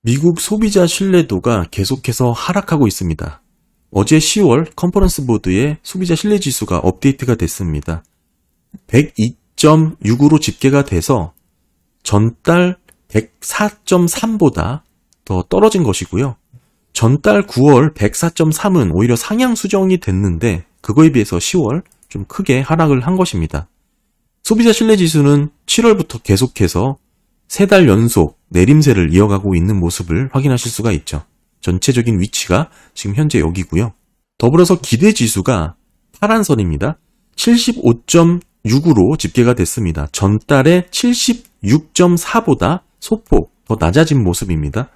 미국 소비자 신뢰도가 계속해서 하락하고 있습니다. 어제 10월 컨퍼런스 보드의 소비자 신뢰 지수가 업데이트가 됐습니다. 102.6으로 집계가 돼서 전달 104.3보다 더 떨어진 것이고요. 전달 9월 104.3은 오히려 상향 수정이 됐는데 그거에 비해서 10월 좀 크게 하락을 한 것입니다. 소비자 신뢰 지수는 7월부터 계속해서 3달 연속 내림세를 이어가고 있는 모습을 확인하실 수가 있죠. 전체적인 위치가 지금 현재 여기고요. 더불어서 기대 지수가 파란 선입니다. 75.6으로 집계가 됐습니다. 전달의 76.4보다 소폭 더 낮아진 모습입니다.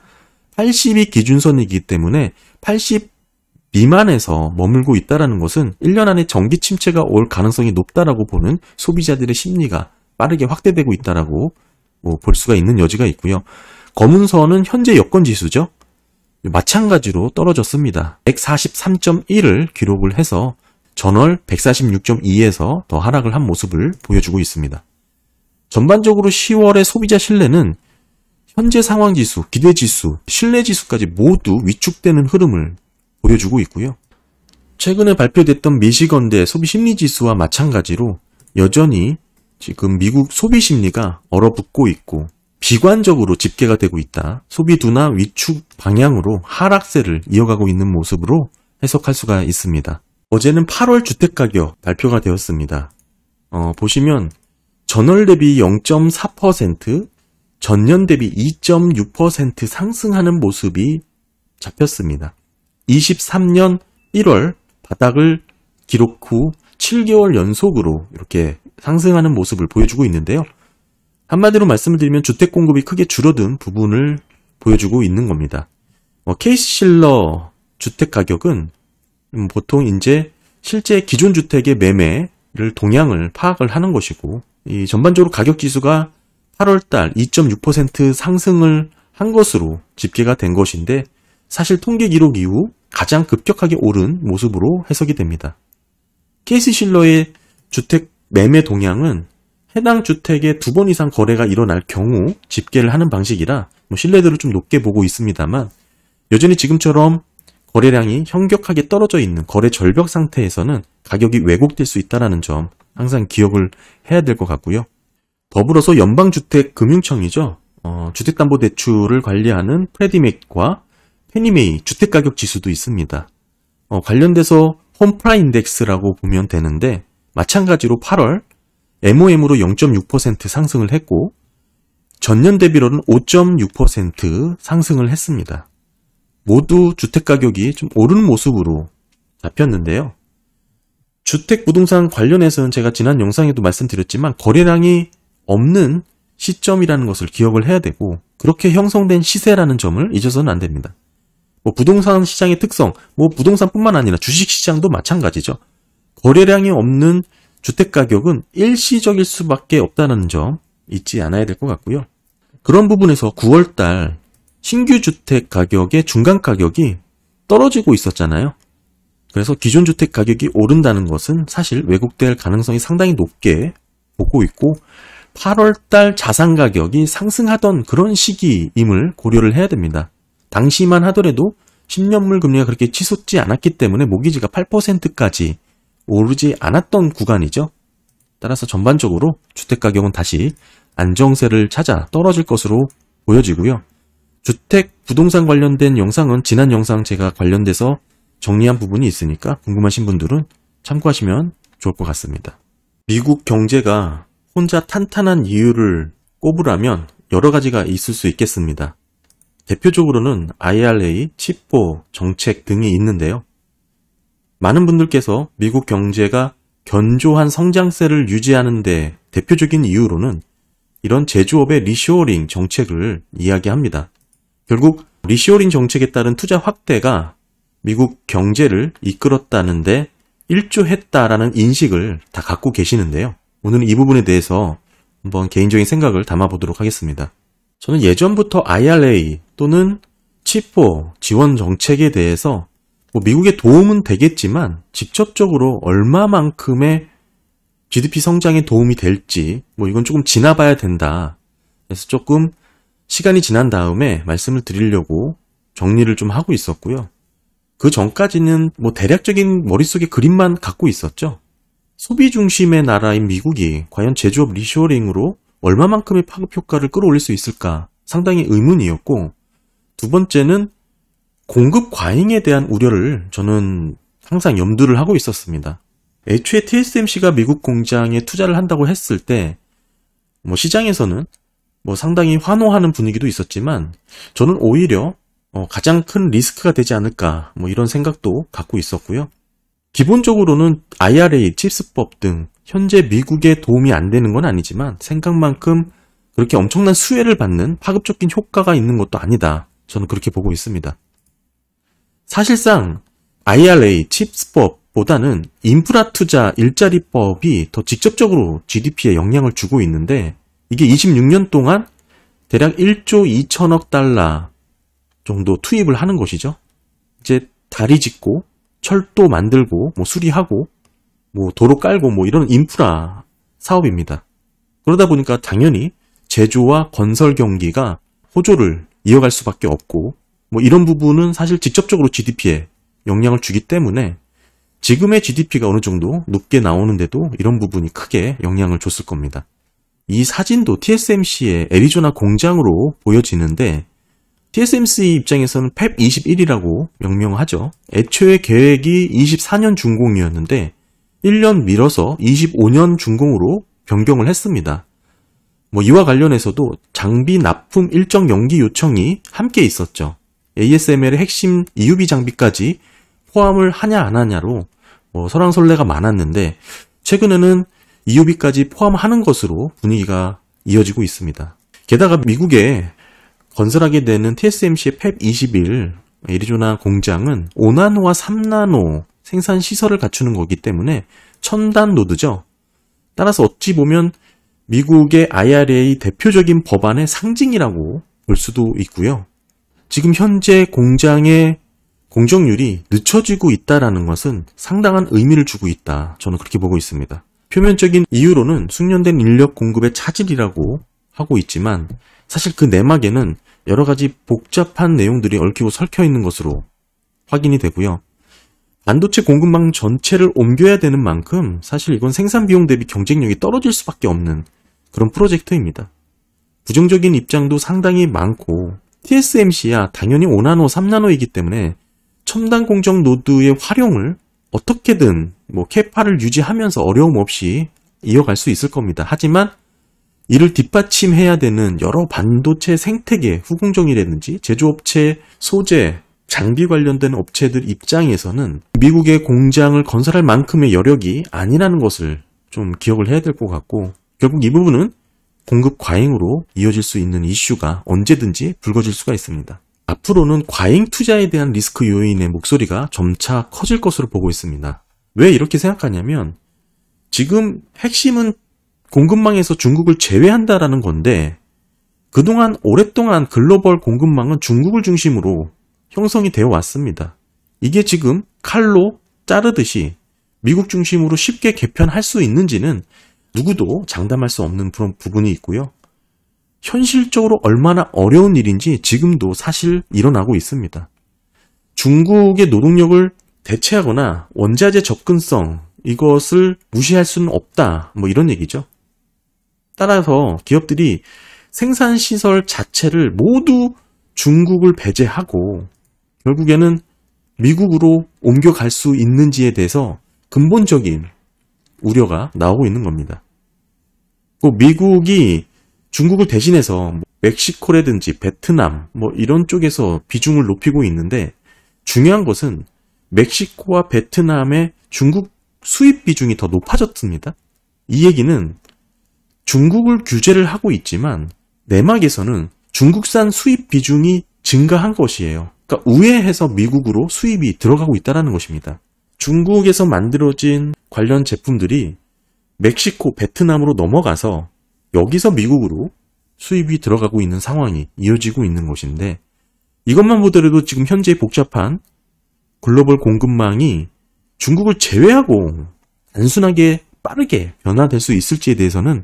80이 기준선이기 때문에 80 미만에서 머물고 있다는 것은 1년 안에 정기 침체가 올 가능성이 높다라고 보는 소비자들의 심리가 빠르게 확대되고 있다라고 볼 수가 있는 여지가 있고요. 검은 선은 현재 여건 지수죠. 마찬가지로 떨어졌습니다. 143.1을 기록을 해서 전월 146.2에서 더 하락을 한 모습을 보여주고 있습니다. 전반적으로 10월의 소비자 신뢰는 현재 상황 지수, 기대 지수, 신뢰 지수까지 모두 위축되는 흐름을 보여주고 있고요. 최근에 발표됐던 미시건대 소비 심리 지수와 마찬가지로 여전히 지금 미국 소비 심리가 얼어붙고 있고 비관적으로 집계가 되고 있다. 소비 둔화 위축 방향으로 하락세를 이어가고 있는 모습으로 해석할 수가 있습니다. 어제는 8월 주택가격 발표가 되었습니다. 보시면 전월 대비 0.4%, 전년 대비 2.6% 상승하는 모습이 잡혔습니다. 23년 1월 바닥을 기록 후 7개월 연속으로 이렇게 상승하는 모습을 보여주고 있는데요. 한마디로 말씀을 드리면 주택 공급이 크게 줄어든 부분을 보여주고 있는 겁니다. 케이스실러 주택 가격은 보통 이제 실제 기존 주택의 매매를 동향을 파악을 하는 것이고, 이 전반적으로 가격 지수가 8월달 2.6% 상승을 한 것으로 집계가 된 것인데, 사실 통계 기록 이후 가장 급격하게 오른 모습으로 해석이 됩니다. 케이스실러의 주택 매매 동향은 해당 주택에 2번 이상 거래가 일어날 경우 집계를 하는 방식이라 신뢰도를 좀 높게 보고 있습니다만, 여전히 지금처럼 거래량이 현격하게 떨어져 있는 거래 절벽 상태에서는 가격이 왜곡될 수 있다는 점 항상 기억을 해야 될 것 같고요. 더불어서 연방주택금융청이죠. 주택담보대출을 관리하는 프레디맥과 페니메이 주택가격 지수도 있습니다. 관련돼서 홈프라인덱스라고 보면 되는데, 마찬가지로 8월 MOM으로 0.6% 상승을 했고 전년 대비로는 5.6% 상승을 했습니다. 모두 주택가격이 좀 오르는 모습으로 잡혔는데요. 주택부동산 관련해서는 제가 지난 영상에도 말씀드렸지만 거래량이 없는 시점이라는 것을 기억을 해야 되고, 그렇게 형성된 시세라는 점을 잊어서는 안 됩니다. 부동산 시장의 특성, 부동산뿐만 아니라 주식시장도 마찬가지죠. 거래량이 없는 주택가격은 일시적일 수밖에 없다는 점 잊지 않아야 될 것 같고요. 그런 부분에서 9월달 신규 주택 가격의 중간 가격이 떨어지고 있었잖아요. 그래서 기존 주택 가격이 오른다는 것은 사실 왜곡될 가능성이 상당히 높게 보고 있고, 8월달 자산 가격이 상승하던 그런 시기임을 고려를 해야 됩니다. 당시만 하더라도 10년물 금리가 그렇게 치솟지 않았기 때문에 모기지가 8%까지 오르지 않았던 구간이죠. 따라서 전반적으로 주택가격은 다시 안정세를 찾아 떨어질 것으로 보여지고요. 주택, 부동산 관련된 영상은 지난 영상 제가 관련돼서 정리한 부분이 있으니까 궁금하신 분들은 참고하시면 좋을 것 같습니다. 미국 경제가 혼자 탄탄한 이유를 꼽으라면 여러 가지가 있을 수 있겠습니다. 대표적으로는 IRA, 칩보 정책 등이 있는데요. 많은 분들께서 미국 경제가 견조한 성장세를 유지하는 데 대표적인 이유로는 이런 제조업의 리쇼어링 정책을 이야기합니다. 결국 리쇼어링 정책에 따른 투자 확대가 미국 경제를 이끌었다는데 일조했다라는 인식을 다 갖고 계시는데요. 오늘은 이 부분에 대해서 한번 개인적인 생각을 담아보도록 하겠습니다. 저는 예전부터 IRA 또는 칩보 지원 정책에 대해서 미국에 도움은 되겠지만 직접적으로 얼마만큼의 GDP 성장에 도움이 될지 이건 조금 지나봐야 된다. 그래서 조금 시간이 지난 다음에 말씀을 드리려고 정리를 좀 하고 있었고요. 그 전까지는 뭐 대략적인 머릿속에 그림만 갖고 있었죠. 소비 중심의 나라인 미국이 과연 제조업 리쇼어링으로 얼마만큼의 파급 효과를 끌어올릴 수 있을까 상당히 의문이었고, 두 번째는 공급 과잉에 대한 우려를 저는 항상 염두를 하고 있었습니다. 애초에 TSMC가 미국 공장에 투자를 한다고 했을 때 뭐 시장에서는 뭐 상당히 환호하는 분위기도 있었지만, 저는 오히려 가장 큰 리스크가 되지 않을까 뭐 이런 생각도 갖고 있었고요. 기본적으로는 IRA, 칩스법 등 현재 미국에 도움이 안 되는 건 아니지만 생각만큼 그렇게 엄청난 수혜를 받는 파급적인 효과가 있는 것도 아니다. 저는 그렇게 보고 있습니다. 사실상 IRA, 칩스법보다는 인프라 투자 일자리법이 더 직접적으로 GDP에 영향을 주고 있는데, 이게 26년 동안 대략 1조 2천억 달러 정도 투입을 하는 것이죠. 이제 다리 짓고 철도 만들고 뭐 수리하고 뭐 도로 깔고 뭐 이런 인프라 사업입니다. 그러다 보니까 당연히 제조와 건설 경기가 호조를 이어갈 수밖에 없고, 뭐 이런 부분은 사실 직접적으로 GDP에 영향을 주기 때문에 지금의 GDP가 어느 정도 높게 나오는데도 이런 부분이 크게 영향을 줬을 겁니다. 이 사진도 TSMC의 애리조나 공장으로 보여지는데, TSMC 입장에서는 팹 21이라고 명명하죠. 애초에 계획이 24년 준공이었는데 1년 미뤄서 25년 준공으로 변경을 했습니다. 뭐 이와 관련해서도 장비 납품 일정 연기 요청이 함께 있었죠. ASML의 핵심 EUV 장비까지 포함을 하냐 안 하냐로 뭐 설왕설래가 많았는데, 최근에는 EUV까지 포함하는 것으로 분위기가 이어지고 있습니다. 게다가 미국에 건설하게 되는 TSMC의 팹 21 애리조나 공장은 5나노와 3나노 생산 시설을 갖추는 거기 때문에 첨단 노드죠. 따라서 어찌 보면 미국의 IRA 대표적인 법안의 상징이라고 볼 수도 있고요. 지금 현재 공장의 공정률이 늦춰지고 있다는 것은 상당한 의미를 주고 있다. 저는 그렇게 보고 있습니다. 표면적인 이유로는 숙련된 인력 공급의 차질이라고 하고 있지만, 사실 그 내막에는 여러 가지 복잡한 내용들이 얽히고 설켜 있는 것으로 확인이 되고요. 반도체 공급망 전체를 옮겨야 되는 만큼 사실 이건 생산 비용 대비 경쟁력이 떨어질 수밖에 없는 그런 프로젝트입니다. 부정적인 입장도 상당히 많고, TSMC야 당연히 5나노, 3나노이기 때문에 첨단 공정 노드의 활용을 어떻게든 뭐 캐파를 유지하면서 어려움 없이 이어갈 수 있을 겁니다. 하지만 이를 뒷받침해야 되는 여러 반도체 생태계, 후공정이라든지 제조업체, 소재, 장비 관련된 업체들 입장에서는 미국의 공장을 건설할 만큼의 여력이 아니라는 것을 좀 기억을 해야 될 것 같고, 결국 이 부분은 공급 과잉으로 이어질 수 있는 이슈가 언제든지 불거질 수가 있습니다. 앞으로는 과잉 투자에 대한 리스크 요인의 목소리가 점차 커질 것으로 보고 있습니다. 왜 이렇게 생각하냐면, 지금 핵심은 공급망에서 중국을 제외한다라는 건데, 그동안 오랫동안 글로벌 공급망은 중국을 중심으로 형성이 되어 왔습니다. 이게 지금 칼로 자르듯이 미국 중심으로 쉽게 개편할 수 있는지는 누구도 장담할 수 없는 그런 부분이 있고요. 현실적으로 얼마나 어려운 일인지 지금도 사실 일어나고 있습니다. 중국의 노동력을 대체하거나 원자재 접근성, 이것을 무시할 수는 없다, 뭐 이런 얘기죠. 따라서 기업들이 생산시설 자체를 모두 중국을 배제하고 결국에는 미국으로 옮겨갈 수 있는지에 대해서 근본적인 우려가 나오고 있는 겁니다. 미국이 중국을 대신해서 멕시코라든지 베트남 뭐 이런 쪽에서 비중을 높이고 있는데, 중요한 것은 멕시코와 베트남의 중국 수입 비중이 더 높아졌습니다. 이 얘기는 중국을 규제를 하고 있지만 내막에서는 중국산 수입 비중이 증가한 것이에요. 그러니까 우회해서 미국으로 수입이 들어가고 있다는 것입니다. 중국에서 만들어진 관련 제품들이 멕시코, 베트남으로 넘어가서 여기서 미국으로 수입이 들어가고 있는 상황이 이어지고 있는 것인데, 이것만 보더라도 지금 현재 복잡한 글로벌 공급망이 중국을 제외하고 단순하게 빠르게 변화될 수 있을지에 대해서는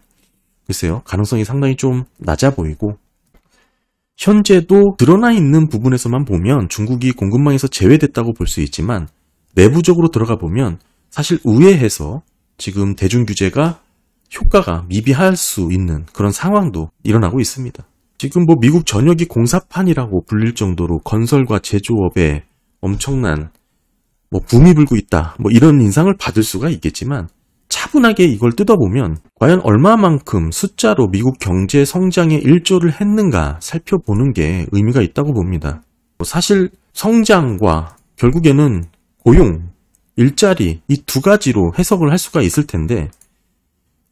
글쎄요, 가능성이 상당히 좀 낮아 보이고, 현재도 드러나 있는 부분에서만 보면 중국이 공급망에서 제외됐다고 볼 수 있지만 내부적으로 들어가 보면 사실 우회해서 지금 대중 규제가 효과가 미비할 수 있는 그런 상황도 일어나고 있습니다. 지금 뭐 미국 전역이 공사판이라고 불릴 정도로 건설과 제조업에 엄청난 뭐 붐이 불고 있다, 뭐 이런 인상을 받을 수가 있겠지만 차분하게 이걸 뜯어보면 과연 얼마만큼 숫자로 미국 경제 성장에 일조를 했는가 살펴보는 게 의미가 있다고 봅니다. 사실 성장과 결국에는 고용, 일자리 이 두 가지로 해석을 할 수가 있을 텐데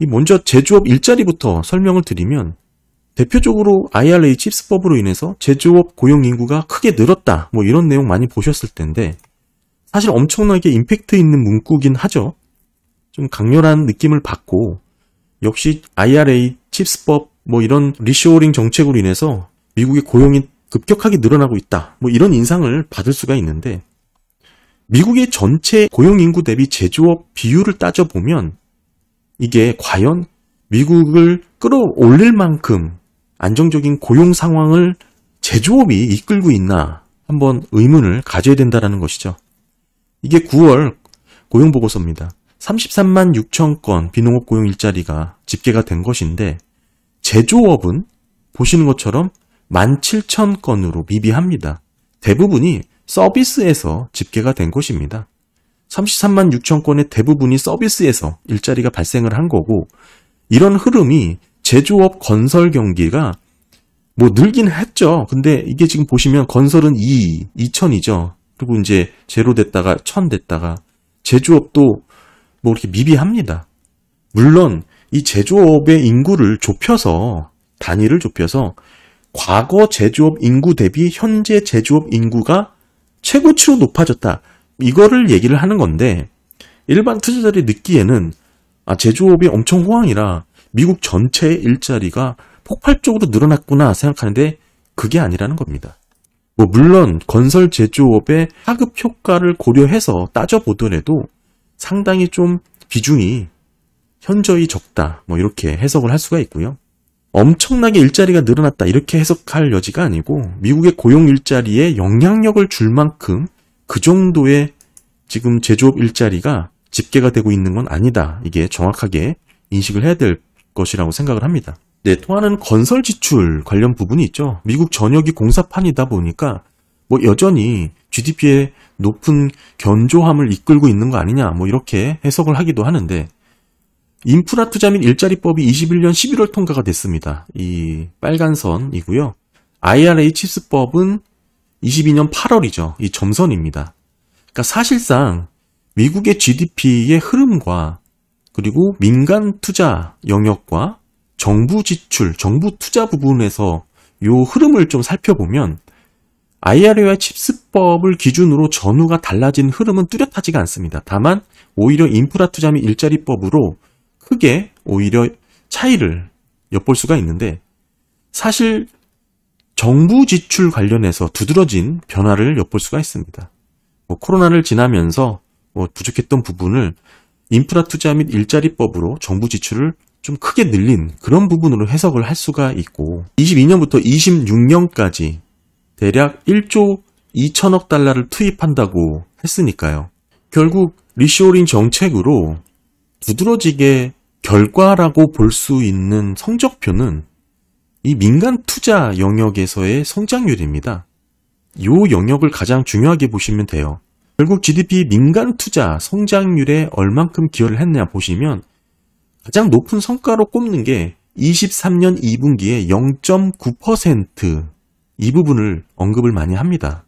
먼저 제조업 일자리부터 설명을 드리면 대표적으로 IRA 칩스법으로 인해서 제조업 고용 인구가 크게 늘었다, 뭐 이런 내용 많이 보셨을 텐데 사실 엄청나게 임팩트 있는 문구긴 하죠. 좀 강렬한 느낌을 받고 역시 IRA 칩스법 뭐 이런 리쇼어링 정책으로 인해서 미국의 고용이 급격하게 늘어나고 있다, 뭐 이런 인상을 받을 수가 있는데 미국의 전체 고용 인구 대비 제조업 비율을 따져보면 이게 과연 미국을 끌어올릴 만큼 안정적인 고용 상황을 제조업이 이끌고 있나 한번 의문을 가져야 된다는 것이죠. 이게 9월 고용보고서입니다. 33만 6천 건 비농업 고용 일자리가 집계가 된 것인데 제조업은 보시는 것처럼 17,000건으로 미비합니다. 대부분이 서비스에서 집계가 된 것입니다. 33만 6천 건의 대부분이 서비스에서 일자리가 발생을 한 거고 이런 흐름이 제조업 건설 경기가 뭐 늘긴 했죠. 근데 이게 지금 보시면 건설은 2,000이죠. 그리고 이제 제로 됐다가 1,000 됐다가 제조업도 뭐 이렇게 미비합니다. 물론 이 제조업의 인구를 좁혀서 단위를 좁혀서 과거 제조업 인구 대비 현재 제조업 인구가 최고치로 높아졌다. 이거를 얘기를 하는 건데 일반 투자자들이 듣기에는 제조업이 엄청 호황이라 미국 전체의 일자리가 폭발적으로 늘어났구나 생각하는데 그게 아니라는 겁니다. 뭐 물론 건설 제조업의 하급 효과를 고려해서 따져보더라도 상당히 좀 비중이 현저히 적다, 뭐 이렇게 해석을 할 수가 있고요. 엄청나게 일자리가 늘어났다 이렇게 해석할 여지가 아니고 미국의 고용 일자리에 영향력을 줄 만큼 그 정도의 지금 제조업 일자리가 집계가 되고 있는 건 아니다. 이게 정확하게 인식을 해야 될 것이라고 생각을 합니다. 네, 또 하나는 건설 지출 관련 부분이 있죠. 미국 전역이 공사판이다 보니까 뭐 여전히 GDP의 높은 견조함을 이끌고 있는 거 아니냐, 뭐 이렇게 해석을 하기도 하는데 인프라 투자 및 일자리법이 21년 11월 통과가 됐습니다. 이 빨간 선이고요. IRA 칩스법은 22년 8월이죠. 이 점선입니다. 그러니까 사실상 미국의 GDP의 흐름과 그리고 민간 투자 영역과 정부 지출, 정부 투자 부분에서 요 흐름을 좀 살펴보면 IRA와 칩스법을 기준으로 전후가 달라진 흐름은 뚜렷하지가 않습니다. 다만 오히려 인프라 투자 및 일자리법으로 크게 오히려 차이를 엿볼 수가 있는데 사실 정부 지출 관련해서 두드러진 변화를 엿볼 수가 있습니다. 뭐 코로나를 지나면서 뭐 부족했던 부분을 인프라 투자 및 일자리법으로 정부 지출을 좀 크게 늘린 그런 부분으로 해석을 할 수가 있고 22년부터 26년까지 대략 1조 2천억 달러를 투입한다고 했으니까요. 결국 리쇼어링 정책으로 두드러지게 결과라고 볼 수 있는 성적표는 이 민간 투자 영역에서의 성장률입니다. 이 영역을 가장 중요하게 보시면 돼요. 결국 GDP 민간 투자 성장률에 얼만큼 기여를 했냐 보시면 가장 높은 성과로 꼽는 게 23년 2분기에 0.9% 이 부분을 언급을 많이 합니다.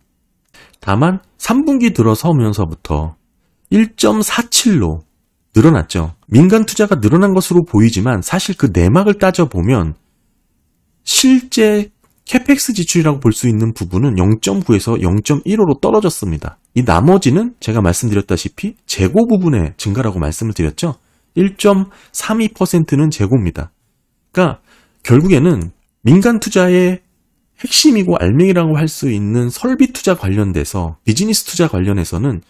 다만 3분기 들어서면서부터 1.47로 늘어났죠. 민간 투자가 늘어난 것으로 보이지만 사실 그 내막을 따져보면 실제 캐펙스 지출이라고 볼 수 있는 부분은 0.9에서 0.15로 떨어졌습니다. 이 나머지는 제가 말씀드렸다시피 재고 부분의 증가라고 말씀을 드렸죠. 1.32%는 재고입니다. 그러니까 결국에는 민간 투자의 핵심이고 알맹이라고 할 수 있는 설비 투자 관련돼서 비즈니스 투자 관련해서는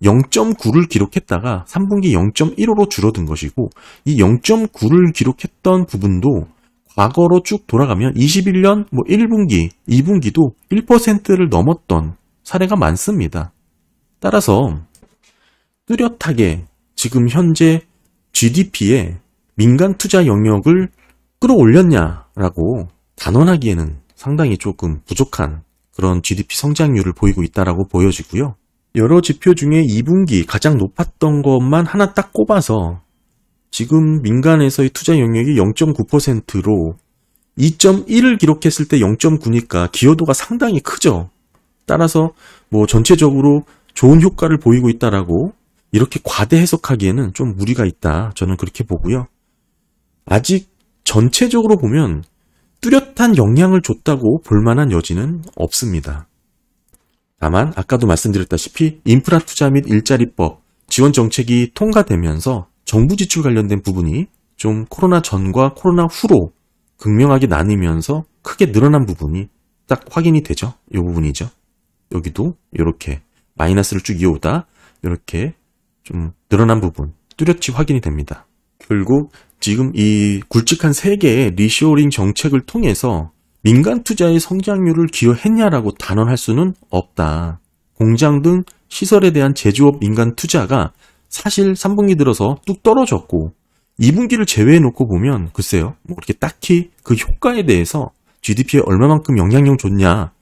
0.9를 기록했다가 3분기 0.15로 줄어든 것이고 이 0.9를 기록했던 부분도 과거로 쭉 돌아가면 21년 1분기, 2분기도 1%를 넘었던 사례가 많습니다. 따라서 뚜렷하게 지금 현재 GDP에 민간 투자 영역을 끌어올렸냐라고 단언하기에는 상당히 조금 부족한 그런 GDP 성장률을 보이고 있다라고 보여지고요. 여러 지표 중에 2분기 가장 높았던 것만 하나 딱 꼽아서 지금 민간에서의 투자 영역이 0.9%로 2.1을 기록했을 때 0.9니까 기여도가 상당히 크죠. 따라서 전체적으로 좋은 효과를 보이고 있다라고 이렇게 과대 해석하기에는 좀 무리가 있다. 저는 그렇게 보고요. 아직 전체적으로 보면 뚜렷한 영향을 줬다고 볼 만한 여지는 없습니다. 다만 아까도 말씀드렸다시피 인프라 투자 및 일자리법 지원 정책이 통과되면서 정부 지출 관련된 부분이 좀 코로나 전과 코로나 후로 극명하게 나뉘면서 크게 늘어난 부분이 딱 확인이 되죠. 이 부분이죠. 여기도 이렇게 마이너스를 쭉 이어오다 이렇게 좀 늘어난 부분 뚜렷이 확인이 됩니다. 결국 지금 이 굵직한 세 개의 리쇼어링 정책을 통해서 민간 투자의 성장률을 기여했냐라고 단언할 수는 없다. 공장 등 시설에 대한 제조업 민간 투자가 사실 3분기 들어서 뚝 떨어졌고 2분기를 제외해 놓고 보면 글쎄요. 그렇게 딱히 그 효과에 대해서 GDP에 얼마만큼 영향력 줬냐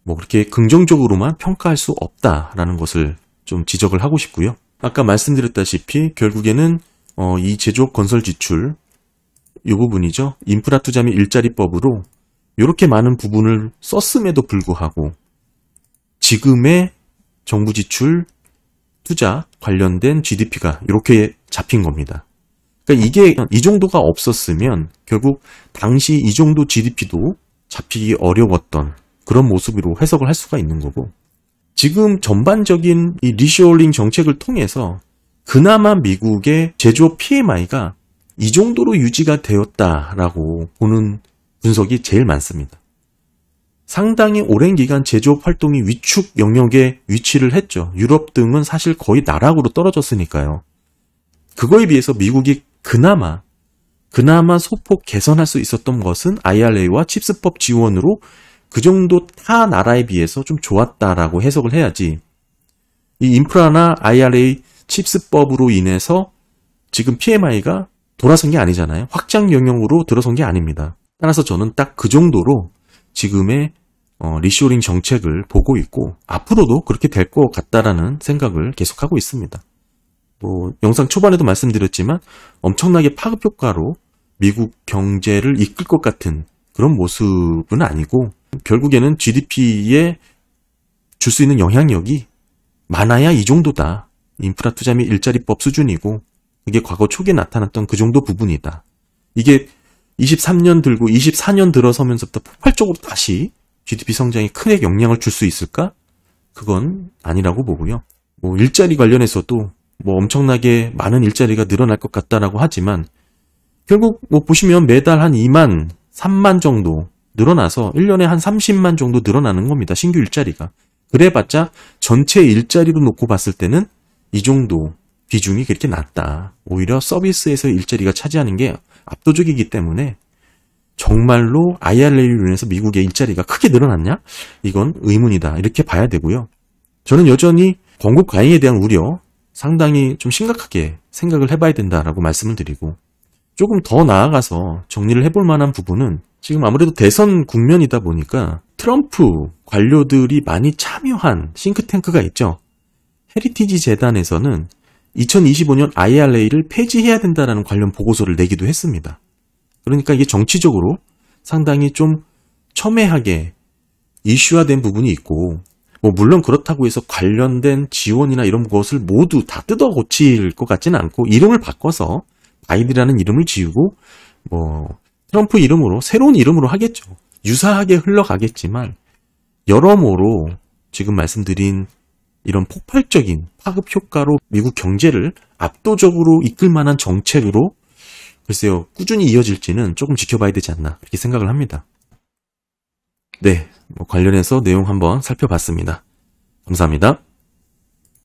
그렇게 긍정적으로만 평가할 수 없다라는 것을 좀 지적을 하고 싶고요. 아까 말씀드렸다시피 결국에는 이 제조업 건설 지출 이 부분이죠. 인프라 투자 및 일자리법으로 이렇게 많은 부분을 썼음에도 불구하고 지금의 정부 지출 투자 관련된 GDP가 이렇게 잡힌 겁니다. 그러니까 이게 이 정도가 없었으면 결국 당시 이 정도 GDP도 잡히기 어려웠던 그런 모습으로 해석을 할 수가 있는 거고 지금 전반적인 이 리쇼어링 정책을 통해서 그나마 미국의 제조업 PMI가 이 정도로 유지가 되었다라고 보는 분석이 제일 많습니다. 상당히 오랜 기간 제조업 활동이 위축 영역에 위치를 했죠. 유럽 등은 사실 거의 나락으로 떨어졌으니까요. 그거에 비해서 미국이 그나마 소폭 개선할 수 있었던 것은 IRA와 칩스법 지원으로 그 정도 타 나라에 비해서 좀 좋았다라고 해석을 해야지 이 인프라나 IRA 칩스법으로 인해서 지금 PMI가 돌아선 게 아니잖아요. 확장 영역으로 들어선 게 아닙니다. 따라서 저는 딱 그 정도로 지금의 리쇼어링 정책을 보고 있고 앞으로도 그렇게 될 것 같다라는 생각을 계속하고 있습니다. 영상 초반에도 말씀드렸지만 엄청나게 파급 효과로 미국 경제를 이끌 것 같은 그런 모습은 아니고 결국에는 GDP에 줄 수 있는 영향력이 많아야 이 정도다. 인프라 투자 및 일자리법 수준이고 그게 과거 초기에 나타났던 그 정도 부분이다. 이게 23년 들고 24년 들어서면서부터 폭발적으로 다시 GDP 성장에 크게 영향을 줄 수 있을까? 그건 아니라고 보고요. 일자리 관련해서도 엄청나게 많은 일자리가 늘어날 것 같다라고 하지만 결국 보시면 매달 한 2만, 3만 정도 늘어나서 1년에 한 30만 정도 늘어나는 겁니다. 신규 일자리가. 그래봤자 전체 일자리로 놓고 봤을 때는 이 정도 비중이 그렇게 낮다. 오히려 서비스에서 일자리가 차지하는 게 압도적이기 때문에 정말로 IRA로 인해서 미국의 일자리가 크게 늘어났냐? 이건 의문이다. 이렇게 봐야 되고요. 저는 여전히 공급 과잉에 대한 우려 상당히 좀 심각하게 생각을 해봐야 된다라고 말씀을 드리고 조금 더 나아가서 정리를 해볼 만한 부분은 지금 아무래도 대선 국면이다 보니까 트럼프 관료들이 많이 참여한 싱크탱크가 있죠. 헤리티지 재단에서는 2025년 IRA를 폐지해야 된다라는 관련 보고서를 내기도 했습니다. 그러니까 이게 정치적으로 상당히 좀 첨예하게 이슈화된 부분이 있고 물론 그렇다고 해서 관련된 지원이나 이런 것을 모두 다 뜯어 고칠 것 같지는 않고 이름을 바꿔서 바이든이라는 이름을 지우고 트럼프 이름으로 새로운 이름으로 하겠죠. 유사하게 흘러가겠지만 여러모로 지금 말씀드린 이런 폭발적인 파급 효과로 미국 경제를 압도적으로 이끌 만한 정책으로 글쎄요 꾸준히 이어질지는 조금 지켜봐야 되지 않나 그렇게 생각을 합니다. 네, 관련해서 내용 한번 살펴봤습니다. 감사합니다.